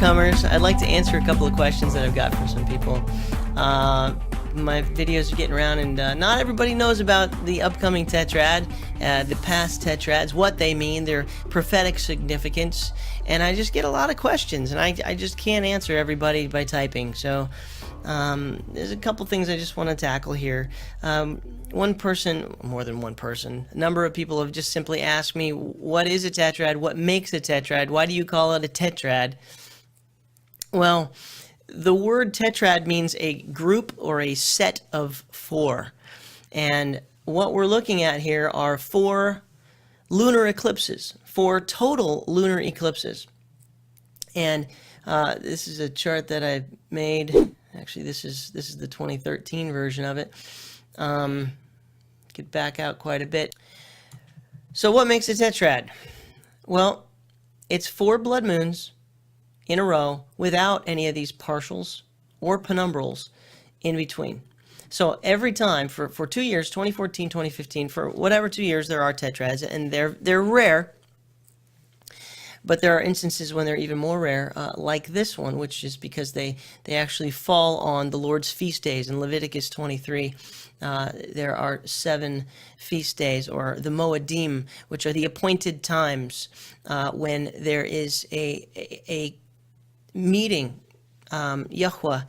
upcomers. I'd like to answer a couple of questions that I've got from some people. My videos are getting around, and not everybody knows about the upcoming tetrad, the past tetrads, what they mean, their prophetic significance, and I just get a lot of questions, and I just can't answer everybody by typing. So there's a couple things I just want to tackle here. One person, more than one person, a number of people have just simply asked me, what is a tetrad? What makes a tetrad? Why do you call it a tetrad? Well, the word tetrad means a group or a set of four. And what we're looking at here are 4 lunar eclipses, 4 total lunar eclipses. And this is a chart that I made. Actually, this is the 2013 version of it. Could back out quite a bit. So what makes a tetrad? Well, it's 4 blood moons in a row without any of these partials or penumbrals in between. So every time for 2 years, 2014, 2015, for whatever 2 years, there are tetrads, and they're rare. But there are instances when they're even more rare, like this one, which is because they actually fall on the Lord's feast days. In Leviticus 23, there are 7 feast days, or the Moedim, which are the appointed times when there is a meeting. Yahweh,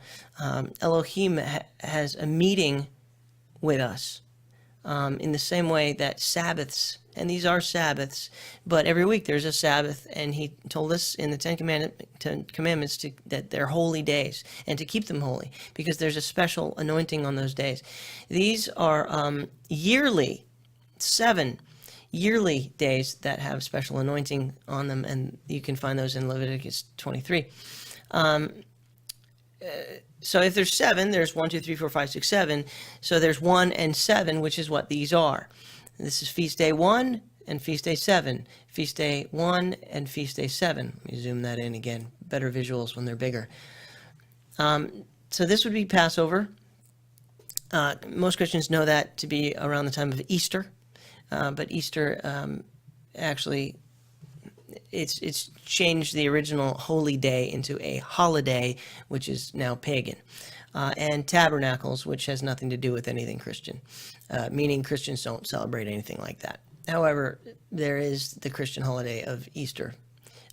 Elohim, has a meeting with us in the same way that Sabbaths, and these are Sabbaths, but every week there's a Sabbath, and he told us in the Ten Commandments that they're holy days, and to keep them holy, because there's a special anointing on those days. These are yearly, 7 yearly days that have special anointing on them, and you can find those in Leviticus 23. So if there's 7, there's 1, 2, 3, 4, 5, 6, 7. So there's 1 and 7, which is what these are. This is Feast Day 1 and Feast Day 7. Feast Day 1 and Feast Day 7. Let me zoom that in again. Better visuals when they're bigger. So this would be Passover. Most Christians know that to be around the time of Easter. But Easter actually, it's changed the original holy day into a holiday, which is now pagan. And Tabernacles, which has nothing to do with anything Christian, meaning Christians don't celebrate anything like that. However, there is the Christian holiday of Easter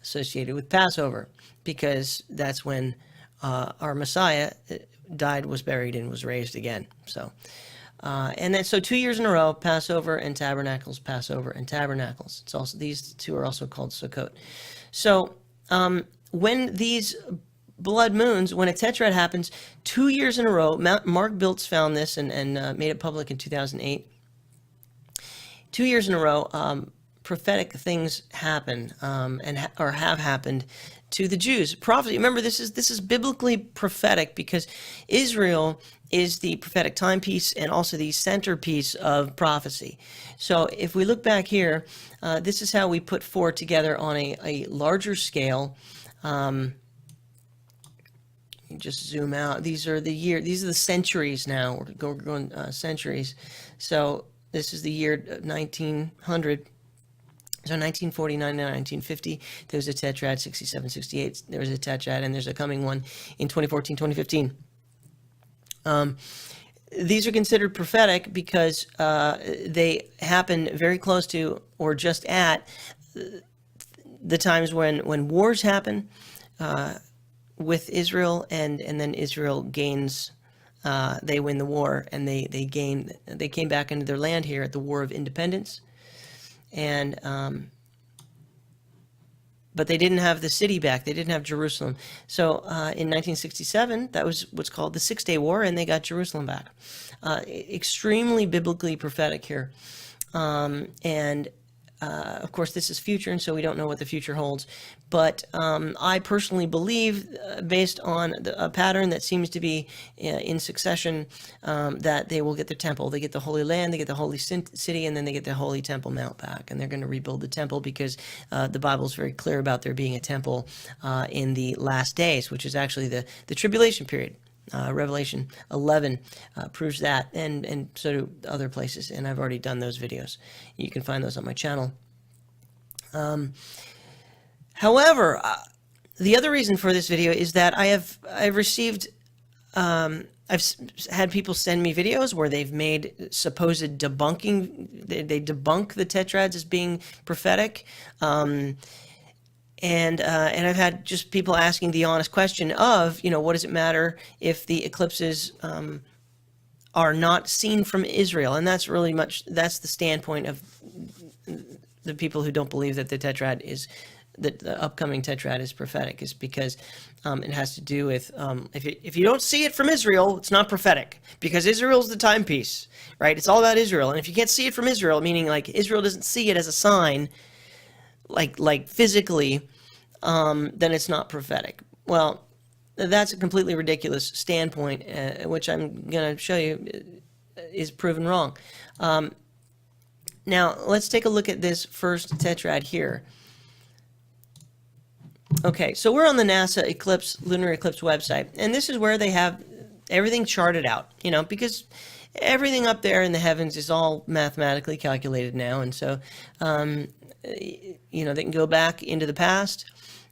associated with Passover, because that's when our Messiah died, was buried, and was raised again. So, and then, so 2 years in a row, Passover and Tabernacles, Passover and Tabernacles. It's also, these two are also called Sukkot. So, when these blood moons, when a tetrad happens 2 years in a row, Mark Biltz found this and made it public in 2008. 2 years in a row, prophetic things happen or have happened to the Jews. Prophecy. Remember, this is biblically prophetic, because Israel is the prophetic timepiece and also the centerpiece of prophecy. So if we look back here, this is how we put 4 together on a larger scale. Just zoom out. These are the centuries now. We're going centuries. So this is the year 1900. So 1949 and 1950, there was a tetrad. 67, 68, there was a tetrad, and there's a coming one in 2014, 2015. These are considered prophetic because they happen very close to, or just at, the times when wars happen with Israel, and then Israel gains, they win the war, and they came back into their land here at the War of Independence. And but they didn't have the city back. They didn't have Jerusalem. So in 1967, that was what's called the 6-Day War, and they got Jerusalem back. Extremely biblically prophetic here. And of course, this is future, and so we don't know what the future holds. But I personally believe, based on a pattern that seems to be in succession, that they will get the temple. They get the Holy Land, they get the Holy City, and then they get the Holy Temple Mount back. And they're going to rebuild the temple, because the Bible is very clear about there being a temple in the last days, which is actually the tribulation period. Revelation 11 proves that, and so do other places, and I've already done those videos. You can find those on my channel. However, the other reason for this video is that I've received had people send me videos where they've made supposed debunking. They debunk the tetrads as being prophetic, and I've had just people asking the honest question of, what does it matter if the eclipses are not seen from Israel? And that's that's the standpoint of the people who don't believe that the upcoming tetrad is prophetic, is because it has to do with if you don't see it from Israel, it's not prophetic, because Israel's the timepiece, right? It's all about Israel, and if you can't see it from Israel, meaning like Israel doesn't see it as a sign, like physically, then it's not prophetic. Well, that's a completely ridiculous standpoint, which I'm going to show you is proven wrong. Now, let's take a look at this first tetrad here. Okay, so we're on the NASA lunar eclipse website, and this is where they have everything charted out, because everything up there in the heavens is all mathematically calculated now, and so, they can go back into the past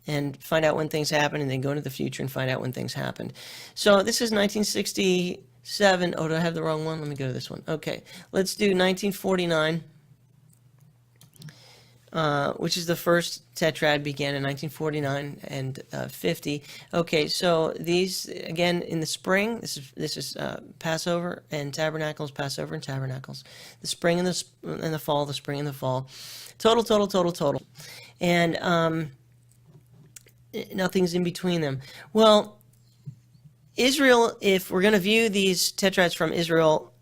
and find out when things happened, and then go into the future and find out when things happened. So this is 1967. Oh, do I have the wrong one? Let me go to this one. Okay, let's do 1949. Which is the first tetrad, began in 1949 and 50. Okay, so these again in the spring. This is Passover and Tabernacles, Passover and Tabernacles. The spring and the fall, the spring and the fall. Total, and nothing's in between them. Well, Israel. If we're going to view these tetrads from Israel,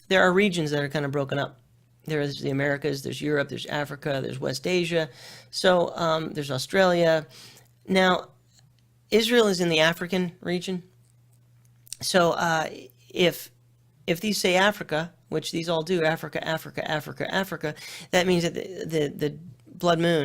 there are regions that are kind of broken up. There's the Americas, there's Europe, there's Africa, there's West Asia, so there's Australia. Now, Israel is in the African region, so if these say Africa, which these all do, Africa, that means that the blood moon